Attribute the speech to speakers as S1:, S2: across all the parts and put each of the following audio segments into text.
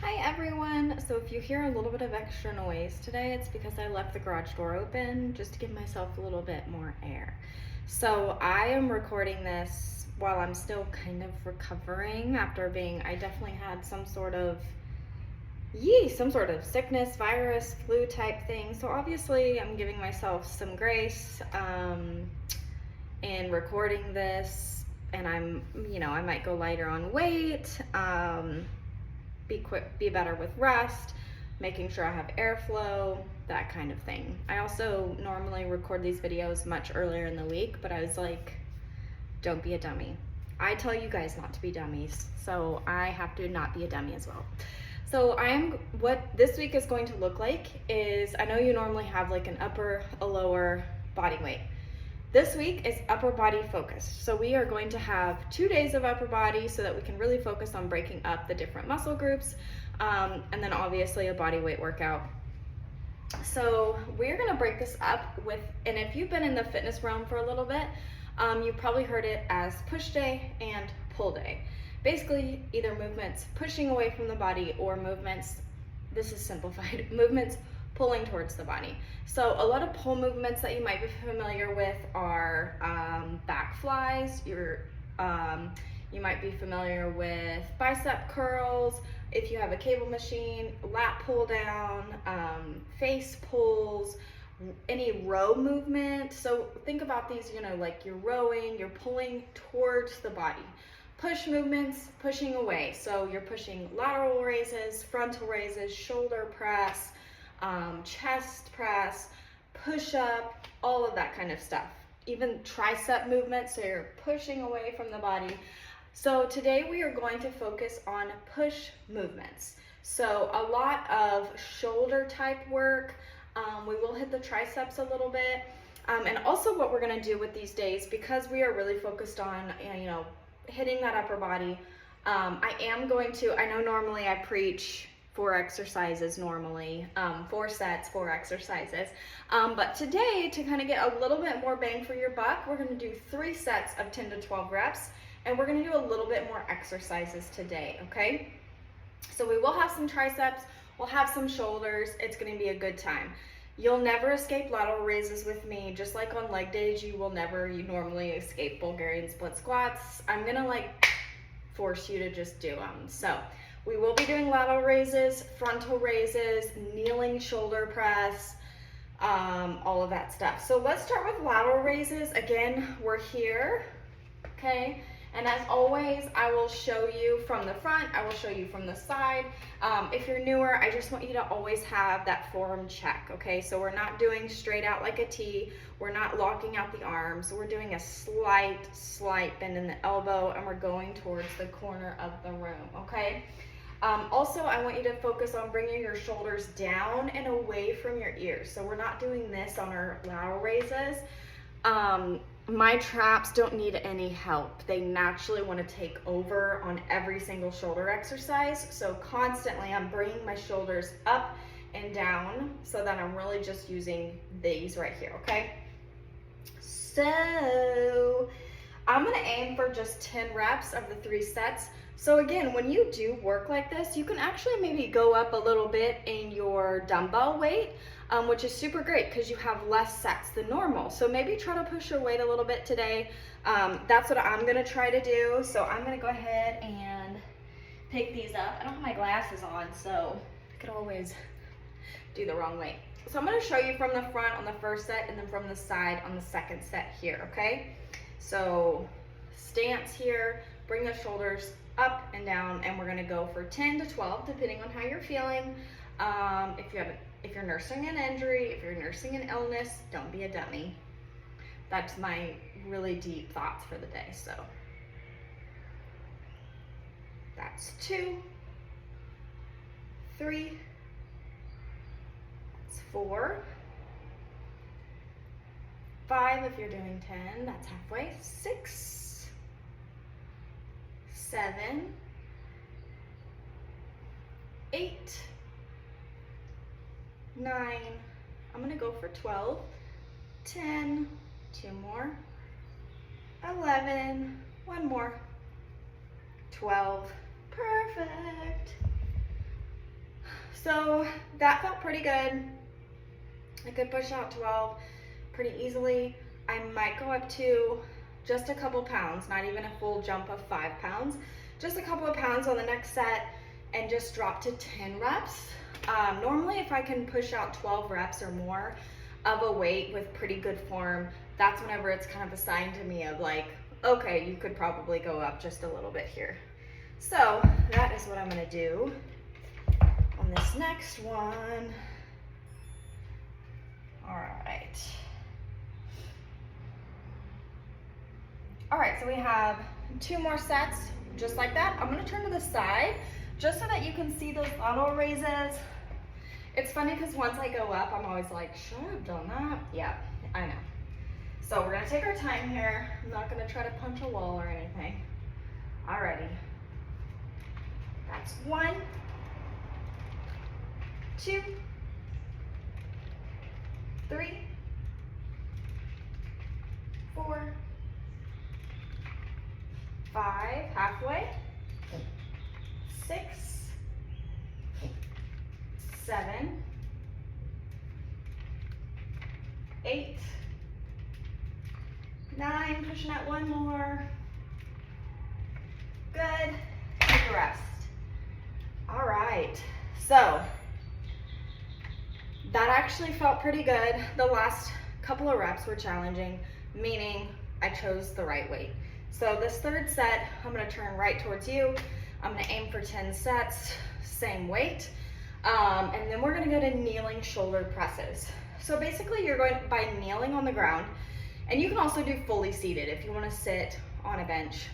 S1: Hi everyone! So if you hear a little bit of extra noise today, it's because I left the garage door open just to give myself a little bit more air. So I am recording this while I'm still kind of recovering after I definitely had some sort of sickness, virus, flu type thing. So obviously I'm giving myself some grace in recording this, and I might go lighter on weight. Be better with rest, making sure I have airflow, that kind of thing. I also normally record these videos much earlier in the week, but I was like, don't be a dummy. I tell you guys not to be dummies, so I have to not be a dummy as well. So what this week is going to look like is, I know you normally have like an upper, a lower body weight. This week is upper body focused. So we are going to have 2 days of upper body so that we can really focus on breaking up the different muscle groups, and then obviously a body weight workout. So we're gonna break this up and if you've been in the fitness realm for a little bit, you've probably heard it as push day and pull day. Basically, either movements pushing away from the body or movements, this is simplified, movements pulling towards the body. So a lot of pull movements that you might be familiar with are back flies. You might be familiar with bicep curls. If you have a cable machine, lat pull down, face pulls, any row movement. So think about these, like you're rowing, you're pulling towards the body. Push movements, pushing away. So you're pushing lateral raises, frontal raises, shoulder press, chest press, push up, all of that kind of stuff. Even tricep movements, so you're pushing away from the body. So today we are going to focus on push movements. So a lot of shoulder type work. We will hit the triceps a little bit. And also what we're gonna do with these days, because we are really focused on, hitting that upper body, I know normally I preach 4 exercises normally, 4 sets, 4 exercises. But today, to kind of get a little bit more bang for your buck, we're gonna do 3 sets of 10 to 12 reps, and we're gonna do a little bit more exercises today, okay? So we will have some triceps, we'll have some shoulders, it's gonna be a good time. You'll never escape lateral raises with me. Just like on leg days, you normally escape Bulgarian split squats. I'm gonna force you to just do them. So we will be doing lateral raises, frontal raises, kneeling shoulder press, all of that stuff. So let's start with lateral raises. Again, we're here, okay? And as always, I will show you from the front, I will show you from the side. If you're newer, I just want you to always have that form check, okay? So we're not doing straight out like a T, we're not locking out the arms, we're doing a slight bend in the elbow, and we're going towards the corner of the room, okay? Also, I want you to focus on bringing your shoulders down and away from your ears. So we're not doing this on our lateral raises. My traps don't need any help. They naturally want to take over on every single shoulder exercise. So constantly I'm bringing my shoulders up and down so that I'm really just using these right here, okay? So I'm gonna aim for just 10 reps of the 3 sets. So again, when you do work like this, you can actually maybe go up a little bit in your dumbbell weight, which is super great because you have less sets than normal. So maybe try to push your weight a little bit today. That's what I'm gonna try to do. So I'm gonna go ahead and pick these up. I don't have my glasses on, so I could always do the wrong way. So I'm gonna show you from the front on the first set and then from the side on the second set here, okay? So stance here, bring the shoulders up and down, and we're gonna go for 10 to 12, depending on how you're feeling. If you're nursing an injury, if you're nursing an illness, don't be a dummy. That's my really deep thoughts for the day. So that's 2, 3, that's 4, 5 if you're doing 10, that's halfway, 6, 7, 8, 9, I'm gonna go for 12, 10, 2 more, 11, 1 more, 12, perfect. So that felt pretty good. I could push out 12 pretty easily. I might go up to just a couple pounds, not even a full jump of 5 pounds, just a couple of pounds on the next set and just drop to 10 reps. Normally if I can push out 12 reps or more of a weight with pretty good form, that's whenever it's kind of a sign to me of like, okay, you could probably go up just a little bit here. So that is what I'm gonna do on this next one. All right. All right, so we have 2 more sets just like that. I'm gonna turn to the side just so that you can see those lateral raises. It's funny because once I go up, I'm always like, should I have done that? Yeah, I know. So we're gonna take our time here. I'm not gonna try to punch a wall or anything. Alrighty. That's 1, 2, 3, 4, 5, halfway, 6, 7, 8, 9, pushing out 1 more. Good, take a rest. All right, so that actually felt pretty good. The last couple of reps were challenging, meaning I chose the right weight. So this third set, I'm gonna turn right towards you. I'm gonna aim for 10 sets, same weight. And then we're gonna go to kneeling shoulder presses. So basically you're going by kneeling on the ground, and you can also do fully seated if you wanna sit on a bench.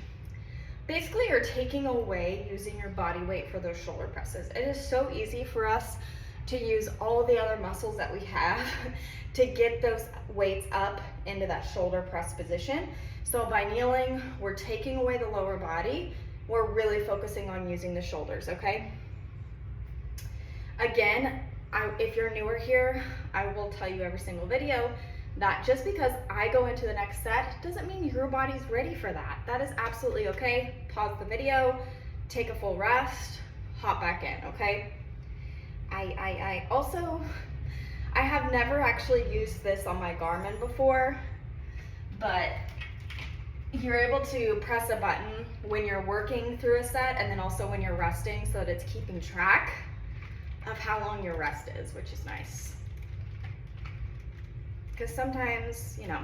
S1: Basically you're taking away using your body weight for those shoulder presses. It is so easy for us to use all the other muscles that we have to get those weights up into that shoulder press position. So by kneeling, we're taking away the lower body. We're really focusing on using the shoulders, okay? Again, if you're newer here, I will tell you every single video that just because I go into the next set doesn't mean your body's ready for that. That is absolutely okay. Pause the video, take a full rest, hop back in, okay? I have never actually used this on my Garmin before, but you're able to press a button when you're working through a set and then also when you're resting so that it's keeping track of how long your rest is, which is nice. Because sometimes, you know,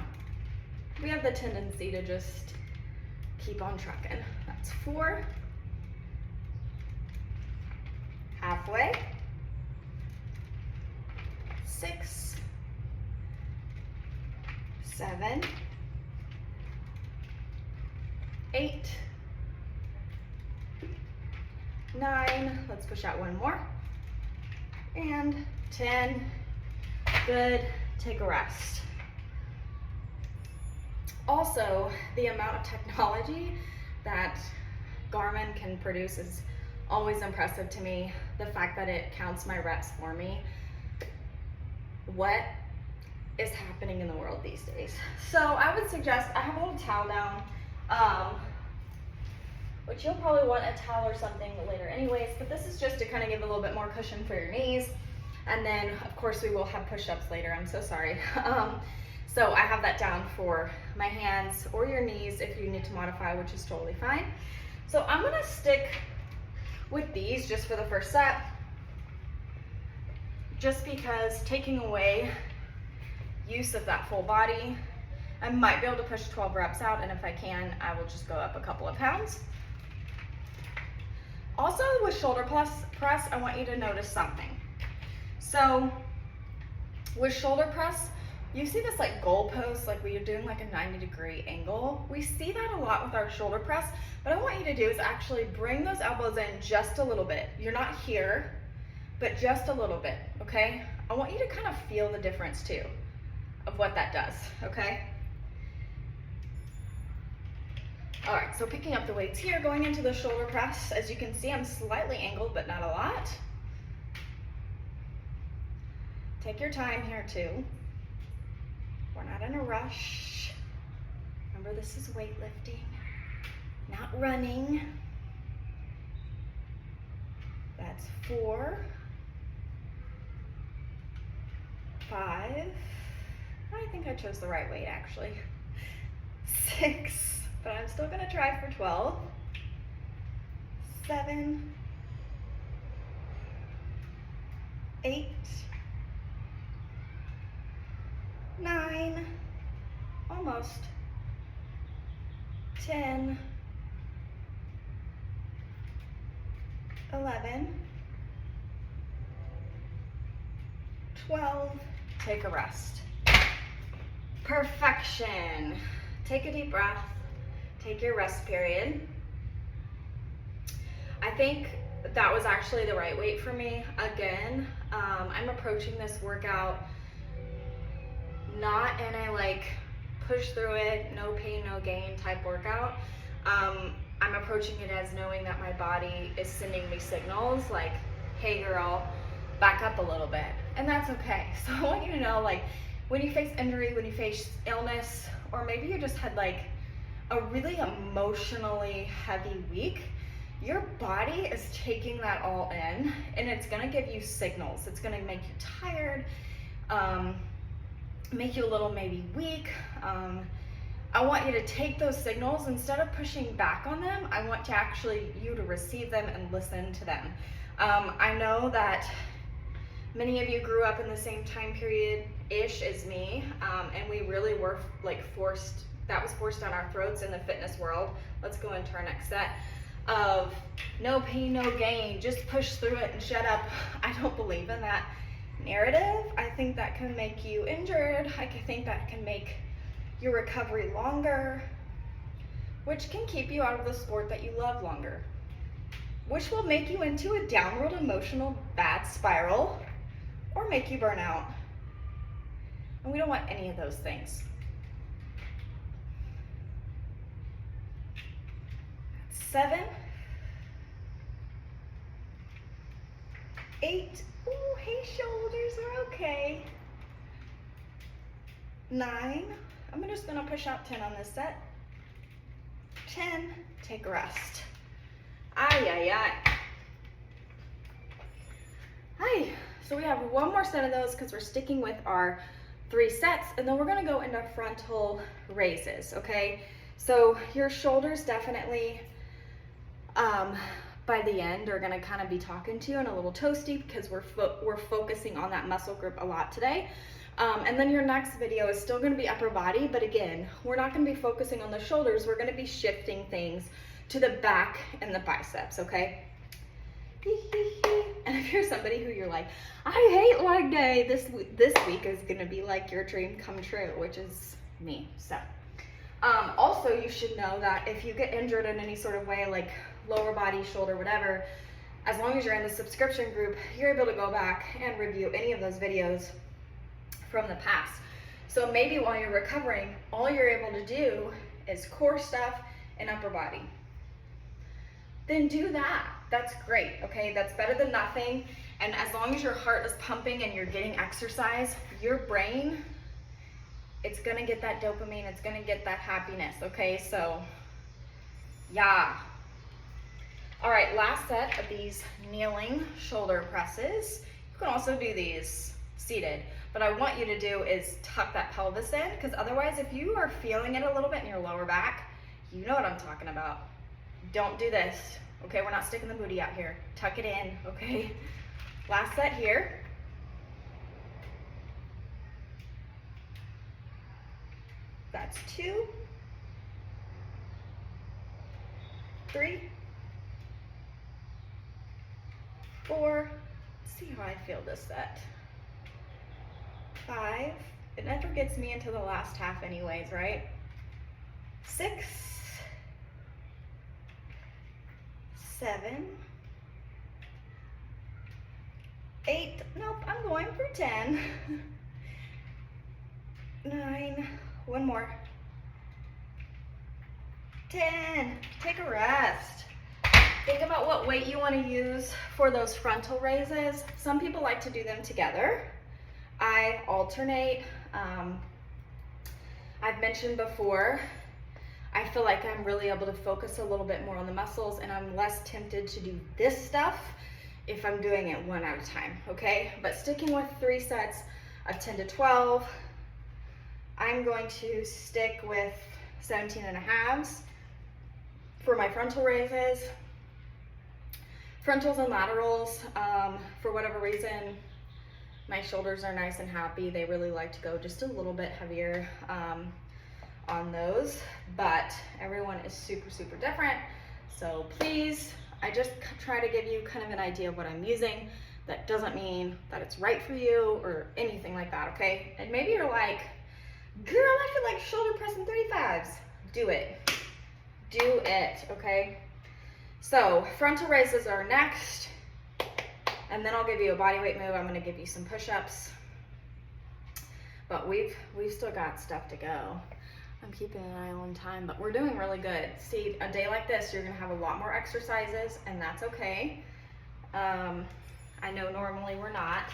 S1: we have the tendency to just keep on trucking. That's 4. Halfway. 6, 7, 8, 9, let's push out 1 more, and 10, good, take a rest. Also, the amount of technology that Garmin can produce is always impressive to me. The fact that it counts my reps for me. What is happening in the world these days? So I would suggest, I have a little towel down, which you'll probably want a towel or something later anyways, but this is just to kind of give a little bit more cushion for your knees. And then of course we will have push-ups later, I'm so sorry. So I have that down for my hands or your knees if you need to modify, which is totally fine. So I'm gonna stick with these just for the first set, just because taking away use of that full body, I might be able to push 12 reps out, and if I can, I will just go up a couple of pounds. Also with shoulder press, I want you to notice something. So with shoulder press, you see this like goalpost, like when you're doing like a 90-degree angle. We see that a lot with our shoulder press, but I want you to do is actually bring those elbows in just a little bit. You're not here, but just a little bit, okay? I want you to kind of feel the difference too of what that does, okay? All right, so picking up the weights here, going into the shoulder press. As you can see, I'm slightly angled, but not a lot. Take your time here too. We're not in a rush. Remember, this is weightlifting, not running. That's 4, 5. I think I chose the right weight actually. 6, but I'm still gonna try for 12. 7, 8, 9, almost, 10, 11, 12, take a rest. Perfection. Take a deep breath, take your rest period. I think that was actually the right weight for me. Again, I'm approaching this workout not in a like push through it, no pain, no gain type workout. I'm approaching it as knowing that my body is sending me signals like, hey girl, back up a little bit. And that's okay. So I want you to know, like, when you face injury, when you face illness, or maybe you just had like a really emotionally heavy week, your body is taking that all in and it's gonna give you signals. It's gonna make you tired, make you a little maybe weak. I want you to take those signals, instead of pushing back on them, I want you to receive them and listen to them. I know that many of you grew up in the same time period-ish as me, and we really were like that was forced down our throats in the fitness world. Let's go into our next set of no pain, no gain, just push through it and shut up. I don't believe in that narrative. I think that can make you injured. I think that can make your recovery longer, which can keep you out of the sport that you love longer, which will make you into a downward emotional bad spiral or make you burn out. And we don't want any of those things. 7, 8, ooh, hey shoulders are okay. 9, I'm just gonna push out 10 on this set. 10, take a rest. Ay. Hi, so we have one more set of those because we're sticking with our 3 sets, and then we're gonna go into frontal raises, okay? So your shoulders definitely, by the end, are gonna kind of be talking to you and a little toasty because we're focusing on that muscle group a lot today. And then your next video is still gonna be upper body, but again, we're not gonna be focusing on the shoulders, we're gonna be shifting things to the back and the biceps, okay? And if you're somebody who you're like, I hate leg day, this week is gonna be like your dream come true, which is me, so. Also, you should know that if you get injured in any sort of way, like lower body, shoulder, whatever, as long as you're in the subscription group, you're able to go back and review any of those videos from the past. So maybe while you're recovering, all you're able to do is core stuff and upper body. Then do that. That's great, okay? That's better than nothing. And as long as your heart is pumping and you're getting exercise, your brain, it's gonna get that dopamine, it's gonna get that happiness, okay? So, yeah. All right, last set of these kneeling shoulder presses. You can also do these seated, but I want you to do is tuck that pelvis in, because otherwise if you are feeling it a little bit in your lower back, you know what I'm talking about. Don't do this, okay? We're not sticking the booty out here. Tuck it in, okay? Last set here. That's 2, 3, 4, let's see how I feel this set. 5, it never gets me into the last half anyways, right? 6, 7, 8, nope, I'm going for 10. 9, one more. 10, take a rest. Think about what weight you want to use for those frontal raises. Some people like to do them together. I alternate. I've mentioned before, I feel like I'm really able to focus a little bit more on the muscles, and I'm less tempted to do this stuff if I'm doing it one at a time, okay? But sticking with 3 sets of 10 to 12. I'm going to stick with 17 and a halves for my frontal raises. Frontals and laterals, for whatever reason, my shoulders are nice and happy. They really like to go just a little bit heavier on those, but everyone is super, super different. So please, I just try to give you kind of an idea of what I'm using. That doesn't mean that it's right for you or anything like that, okay? And maybe you're like, girl, I feel like shoulder pressing 35s. Do it. Do it, okay? So frontal raises are next, and then I'll give you a body weight move. I'm gonna give you some push-ups, but we've still got stuff to go. I'm keeping an eye on time, but we're doing really good. See, a day like this, you're gonna have a lot more exercises, and that's okay. I know normally we're not.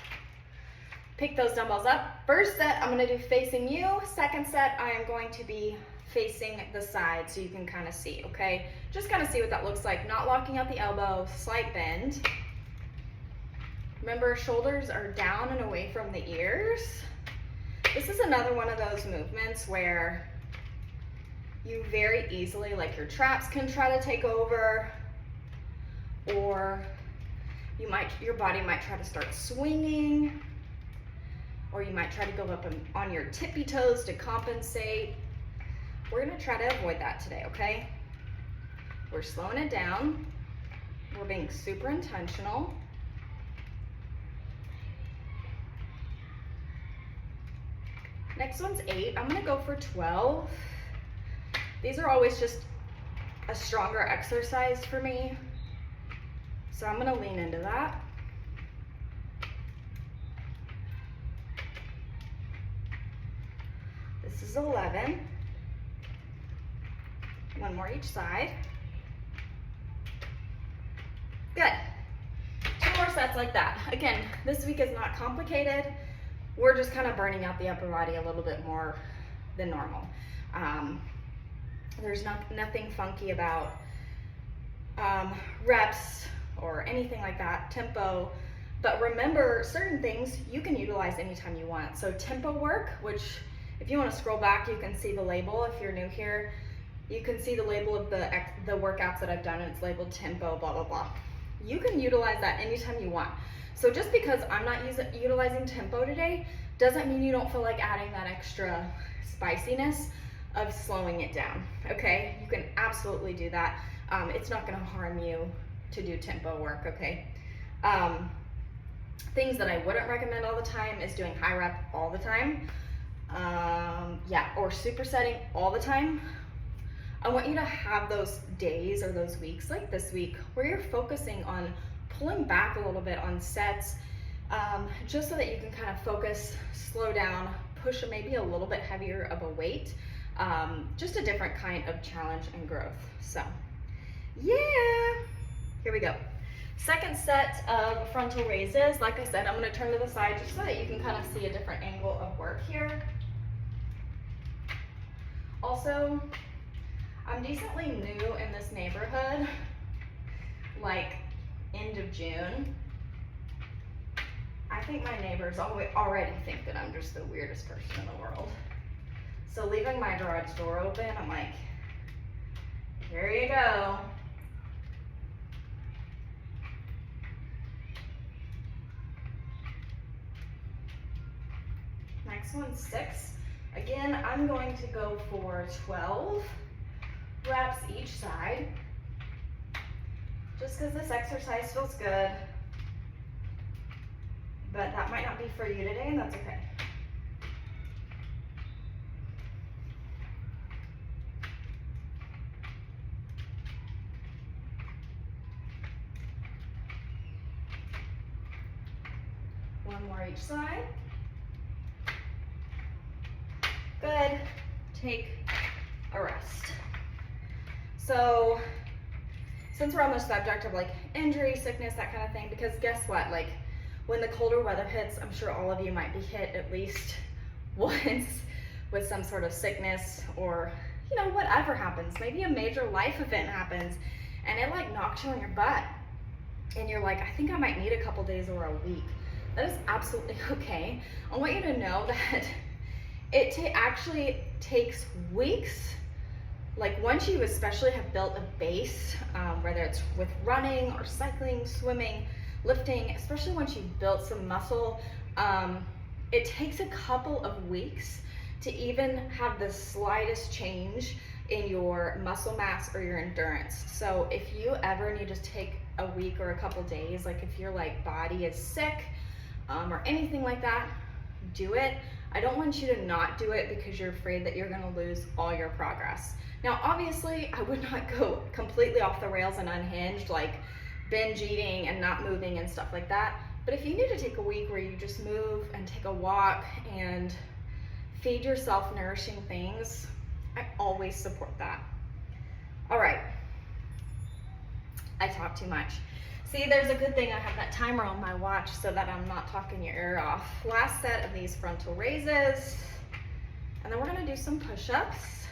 S1: Pick those dumbbells up. First set, I'm gonna do facing you. Second set, I am going to be facing the side so you can kind of see, okay? Just kind of see what that looks like. Not locking out the elbow, slight bend. Remember, shoulders are down and away from the ears. This is another one of those movements where you very easily, like your traps can try to take over, or your body might try to start swinging, or you might try to go up on your tippy toes to compensate. We're gonna try to avoid that today, okay? We're slowing it down. We're being super intentional. Next one's 8. I'm gonna go for 12. These are always just a stronger exercise for me, so I'm gonna lean into that. This is 11. One more each side. Good. 2 more sets like that. Again, this week is not complicated. We're just kind of burning out the upper body a little bit more than normal. There's nothing funky about reps or anything like that, tempo. But remember, certain things you can utilize anytime you want. So tempo work, which if you want to scroll back, you can see the label. If you're new here, you can see the label of the workouts that I've done, and it's labeled tempo, blah, blah, blah. You can utilize that anytime you want. So just because I'm not utilizing tempo today, doesn't mean you don't feel like adding that extra spiciness of slowing it down, okay? You can absolutely do that. It's not gonna harm you to do tempo work, okay? Things that I wouldn't recommend all the time is doing high rep all the time. Or supersetting all the time. I want you to have those days or those weeks like this week where you're focusing on pulling back a little bit on sets, just so that you can kind of focus, slow down, push maybe a little bit heavier of a weight, just a different kind of challenge and growth. So yeah, here we go. Second set of frontal raises. Like I said, I'm going to turn to the side just so that you can kind of see a different angle of work here. Also, I'm decently new in this neighborhood, like end of June. I think my neighbors already think that I'm just the weirdest person in the world. So leaving my garage door open, I'm like, here you go. Next one's 6. Again, I'm going to go for 12 reps each side, just because this exercise feels good, but that might not be for you today, and that's okay. One more each side. Good. Take a rest. So since we're on the subject of like injury, sickness, that kind of thing, because guess what, like when the colder weather hits, I'm sure all of you might be hit at least once with some sort of sickness, or you know, whatever happens. Maybe a major life event happens and it like knocks you on your butt and you're like, I think I might need a couple days or a week that is absolutely okay. I want you to know that it actually takes weeks. Like once you especially have built a base, whether it's with running or cycling, swimming, lifting, especially once you've built some muscle, it takes a couple of weeks to even have the slightest change in your muscle mass or your endurance. So if you ever need to take a week or a couple days, like if your like body is sick or anything like that, do it. I don't want you to not do it because you're afraid that you're gonna lose all your progress. Now, obviously, I would not go completely off the rails and unhinged, like binge eating and not moving and stuff like that. But if you need to take a week where you just move and take a walk and feed yourself nourishing things, I always support that. All right, I talk too much. See, there's a good thing I have that timer on my watch so that I'm not talking your ear off. Last set of these frontal raises, and then we're gonna do some push-ups,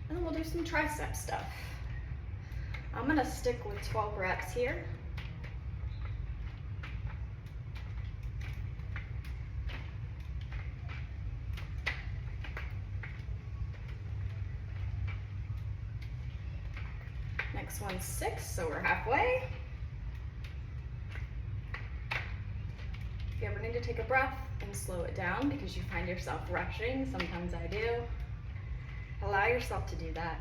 S1: and then we'll do some tricep stuff. I'm gonna stick with 12 reps here. Next one's 6, so we're halfway. If you ever need to take a breath and slow it down because you find yourself rushing, sometimes I do, allow yourself to do that.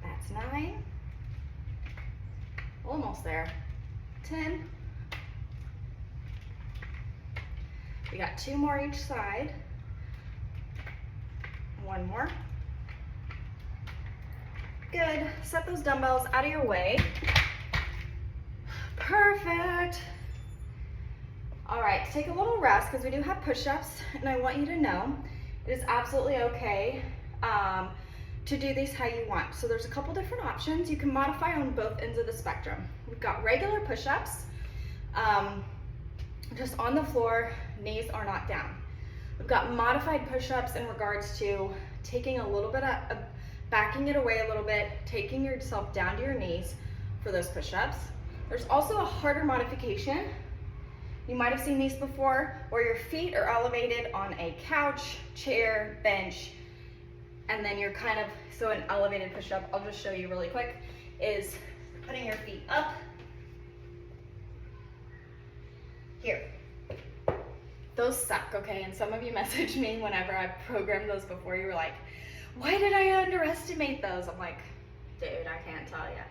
S1: That's 9. Almost there. 10. We got 2 more each side. 1 more. Good. Set those dumbbells out of your way. Perfect. All right, take a little rest because we do have push-ups, and I want you to know it is absolutely okay to do these how you want. So there's a couple different options. You can modify on both ends of the spectrum. We've got regular push-ups, just on the floor, knees are not down. We've got modified push-ups in regards to taking a little bit of, backing it away a little bit, taking yourself down to your knees for those push-ups. There's also a harder modification. You might have seen these before, where your feet are elevated on a couch, chair, bench, and then you're kind of, so an elevated push-up, I'll just show you really quick, is putting your feet up. Here. Those suck, okay? And some of you messaged me whenever I programmed those before, you were like, why did I underestimate those? I'm like, dude, I can't tell you.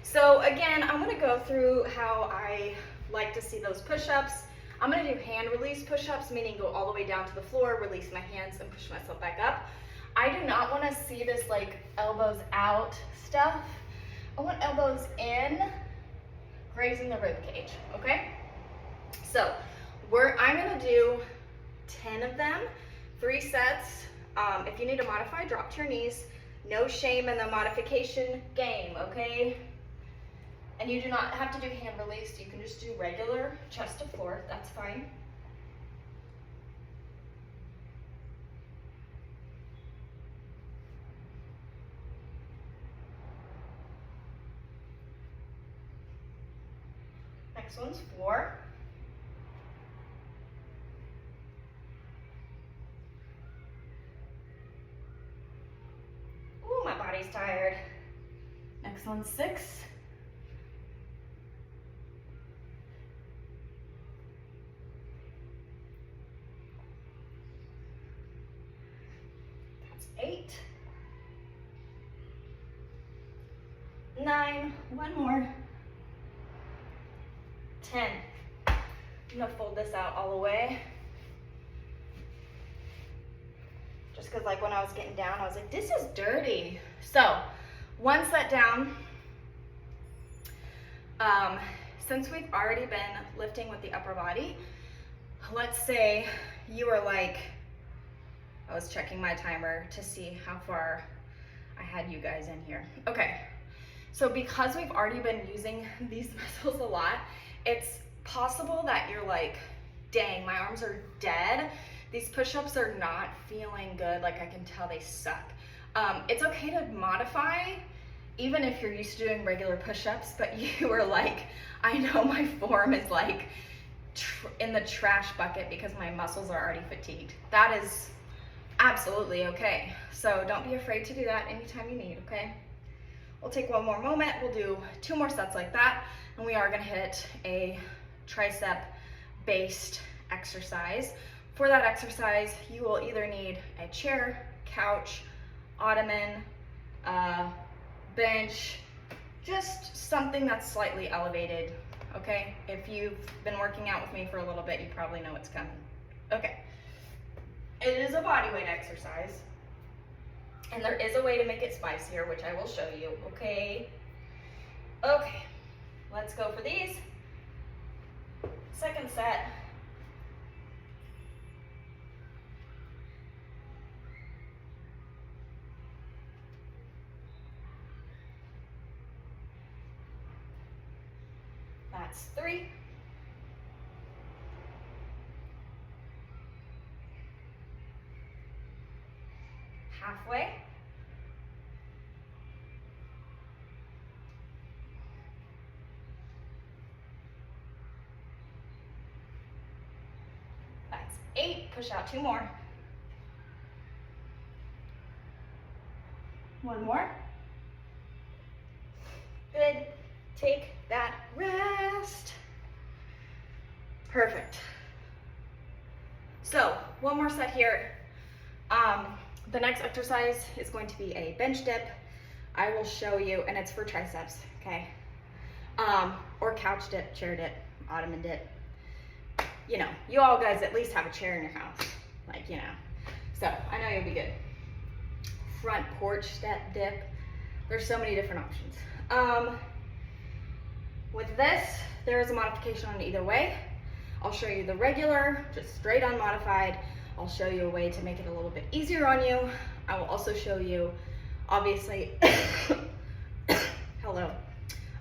S1: So again, I'm gonna go through how I like to see those push-ups. I'm gonna do hand release push-ups, meaning go all the way down to the floor, release my hands and push myself back up. I do not wanna see this like elbows out stuff. I want elbows in, grazing the rib cage, okay? So I'm gonna do 10 of them, 3 sets. If you need to modify, drop to your knees. No shame in the modification game, okay? And you do not have to do hand release. You can just do regular chest to floor. That's fine. Next one's 4. Ooh, my body's tired. Next one's 6. That's 8. 9. One more. 10. I'm gonna fold this out all the way. Just because like when I was getting down, I was like, this is dirty. So one set down, since we've already been lifting with the upper body, let's say you were like, I was checking my timer to see how far I had you guys in here. Okay, so because we've already been using these muscles a lot, it's possible that you're like, dang, my arms are dead. These push-ups are not feeling good, like I can tell they suck. It's okay to modify, even if you're used to doing regular push-ups, but you were like, I know my form is like in the trash bucket because my muscles are already fatigued. That is absolutely okay. So don't be afraid to do that anytime you need, okay? We'll take one more moment. We'll do 2 more sets like that, and we are gonna hit a tricep based exercise. For that exercise, you will either need a chair, couch, ottoman, bench, just something that's slightly elevated, okay? If you've been working out with me for a little bit, you probably know what's coming. Okay, it is a body weight exercise, and there is a way to make it spicier, which I will show you, okay? Okay, let's go for these. Second set. That's 3. Halfway. That's 8. Push out 2 more. 1 more. Good. Take that rest. Perfect. So 1 more set here. The next exercise is going to be a bench dip. I will show you, and it's for triceps, okay? Or couch dip, chair dip, ottoman dip. You know, you all guys at least have a chair in your house, like, you know. So I know you'll be good. Front porch step dip. There's so many different options. With this, there is a modification on either way. I'll show you the regular, just straight unmodified. I'll show you a way to make it a little bit easier on you. I will also show you, obviously, hello,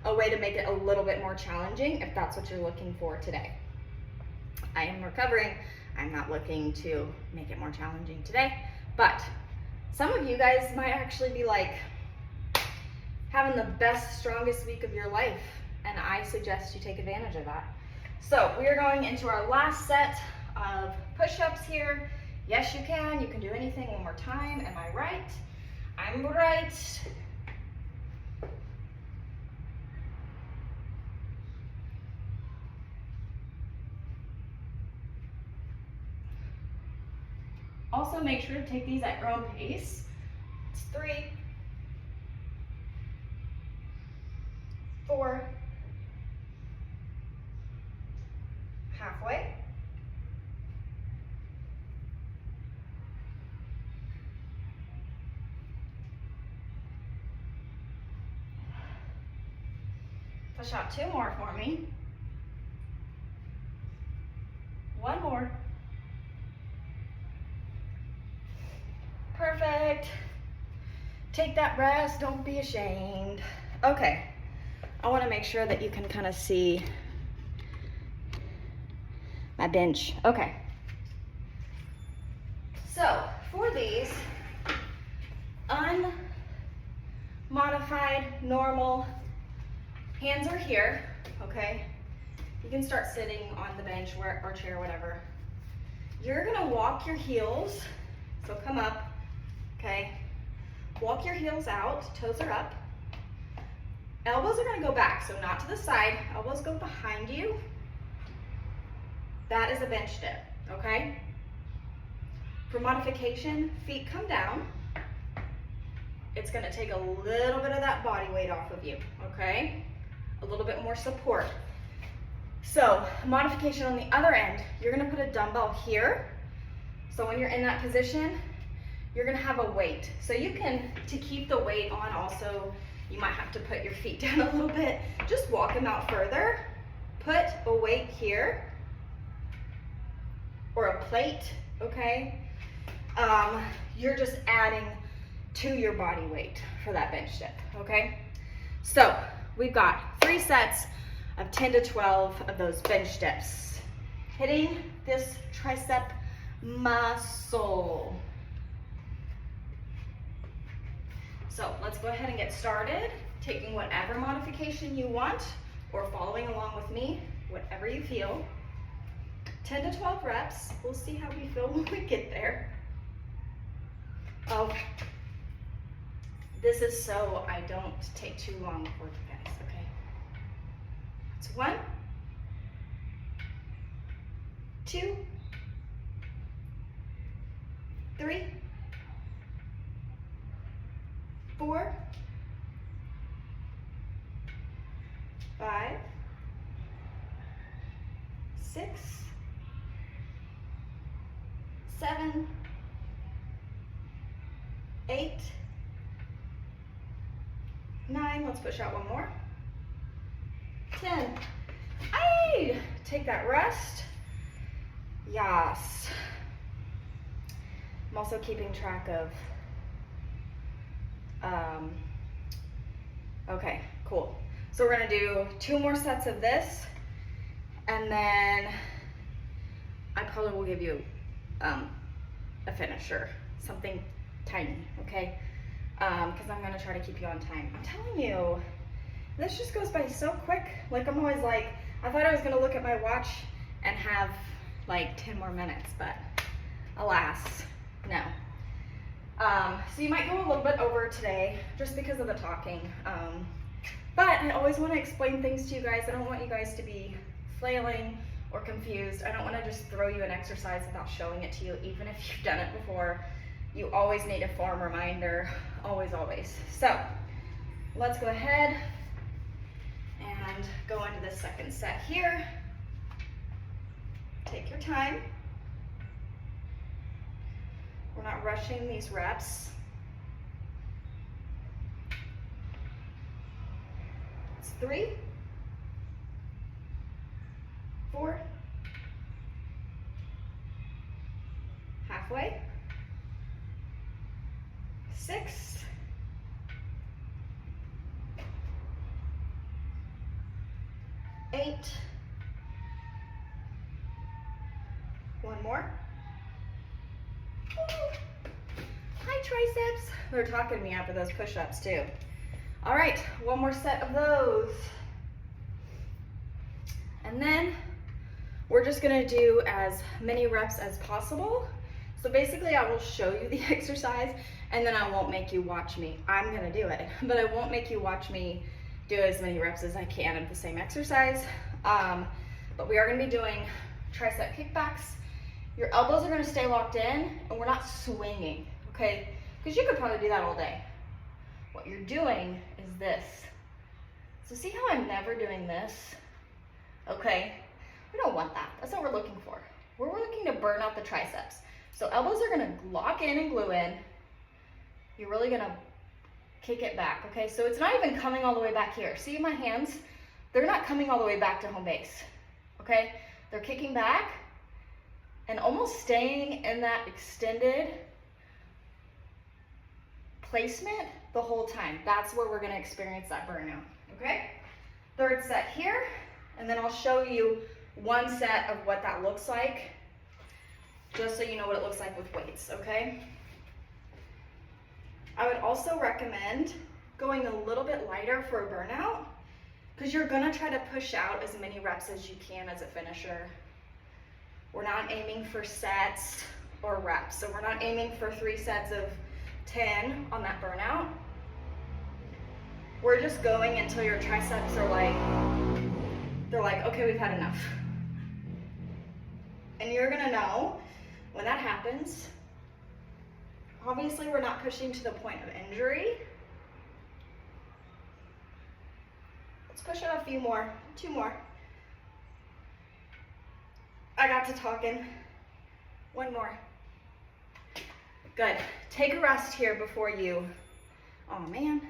S1: a way to make it a little bit more challenging if that's what you're looking for today. I am recovering. I'm not looking to make it more challenging today, but some of you guys might actually be like having the best, strongest week of your life, and I suggest you take advantage of that. So we are going into our last set of push-ups here. Yes, you can. You can do anything one more time. Am I right? I'm right. Also, make sure to take these at your own pace. It's 3, 4, halfway, 2 more for me. 1 more. Perfect. Take that rest, don't be ashamed. Okay, I want to make sure that you can kind of see my bench. Okay. So for these unmodified, normal, hands are here, okay? You can start sitting on the bench or chair, whatever. You're gonna walk your heels, so come up, okay? Walk your heels out, toes are up. Elbows are gonna go back, so not to the side. Elbows go behind you. That is a bench dip, okay? For modification, feet come down. It's gonna take a little bit of that body weight off of you, okay? A little bit more support. So, modification on the other end, you're gonna put a dumbbell here. So when you're in that position, you're gonna have a weight. So you can, to keep the weight on also, you might have to put your feet down a little bit. Just walk them out further. Put a weight here, or a plate, okay? You're just adding to your body weight for that bench dip, okay? So we've got 3 sets of 10 to 12 of those bench dips, hitting this tricep muscle. So let's go ahead and get started, taking whatever modification you want or following along with me, whatever you feel. 10 to 12 reps. We'll see how we feel when we get there. Oh, this is so I don't take too long for you guys, okay? It's 1, 2, 3, 4, 5, 6, 7, 8, 9, let's push out one more, 10. Ay! Take that rest. Yes. I'm also keeping track of, okay, cool. So we're gonna do 2 more sets of this, and then I probably will give you a finisher, something tiny, okay? Because I'm gonna try to keep you on time. I'm telling you, this just goes by so quick. Like, I'm always like, I thought I was gonna look at my watch and have like 10 more minutes, but alas, no. So you might go a little bit over today just because of the talking. But I always want to explain things to you guys. I don't want you guys to be flailing or confused. I don't want to just throw you an exercise without showing it to you, even if you've done it before. You always need a form reminder, always, always. So let's go ahead and go into the second set here. Take your time. We're not rushing these reps. It's 3, 4, halfway, 6, 8, one more. Hi, triceps. They're talking to me after those push-ups too. All right, one more set of those. And then we're just gonna do as many reps as possible. So basically I will show you the exercise and then I won't make you watch me. I'm gonna do it, but I won't make you watch me do as many reps as I can of the same exercise. But we are gonna be doing tricep kickbacks. Your elbows are gonna stay locked in and we're not swinging, okay? Because you could probably do that all day. What you're doing is this. So see how I'm never doing this? Okay, we don't want that. That's what we're looking for. We're looking to burn out the triceps. So elbows are gonna lock in and glue in. You're really gonna kick it back, okay? So it's not even coming all the way back here. See my hands? They're not coming all the way back to home base, okay? They're kicking back and almost staying in that extended placement the whole time. That's where we're gonna experience that burnout, okay? Third set here, and then I'll show you one set of what that looks like, just so you know what it looks like with weights, okay? I would also recommend going a little bit lighter for a burnout, because you're gonna try to push out as many reps as you can as a finisher. We're not aiming for sets or reps, so we're not aiming for 3 sets of 10 on that burnout. We're just going until your triceps are like, they're like, okay, we've had enough. And you're gonna know when that happens. Obviously, we're not pushing to the point of injury. Let's push it a few more, 2 more. I got to talking. 1 more. Good. Take a rest here before you, oh man,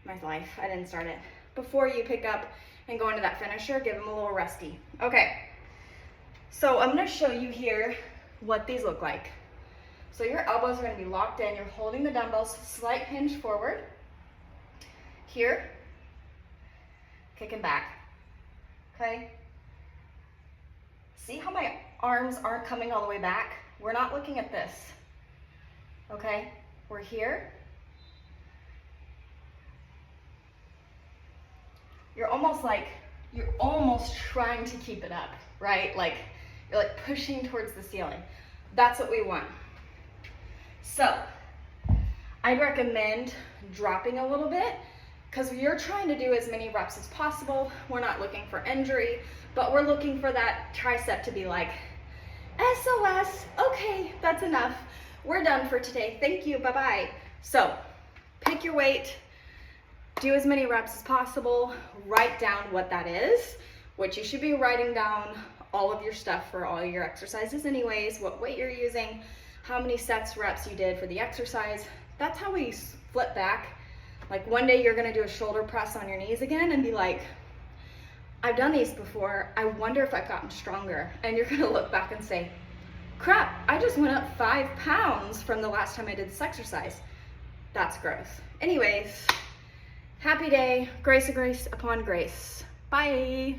S1: my life, I didn't start it. Before you pick up and go into that finisher, give them a little resty. Okay, so I'm gonna show you here what these look like. So your elbows are gonna be locked in, you're holding the dumbbells, slight hinge forward. Here, kicking back, okay? See how my arms aren't coming all the way back? We're not looking at this, okay? We're here. you're almost trying to keep it up, right? Like you're like pushing towards the ceiling. That's what we want. So I'd recommend dropping a little bit because you're trying to do as many reps as possible. We're not looking for injury, but we're looking for that tricep to be like, SOS, okay, that's enough. We're done for today. Thank you, bye-bye. So pick your weight, do as many reps as possible, write down what that is, which you should be writing down all of your stuff for all your exercises anyways, what weight you're using, how many sets, reps you did for the exercise. That's how we flip back. Like one day you're gonna do a shoulder press on your knees again and be like, I've done these before, I wonder if I've gotten stronger. And you're gonna look back and say, crap, I just went up 5 pounds from the last time I did this exercise. That's growth. Anyways, happy day, grace upon grace. Bye.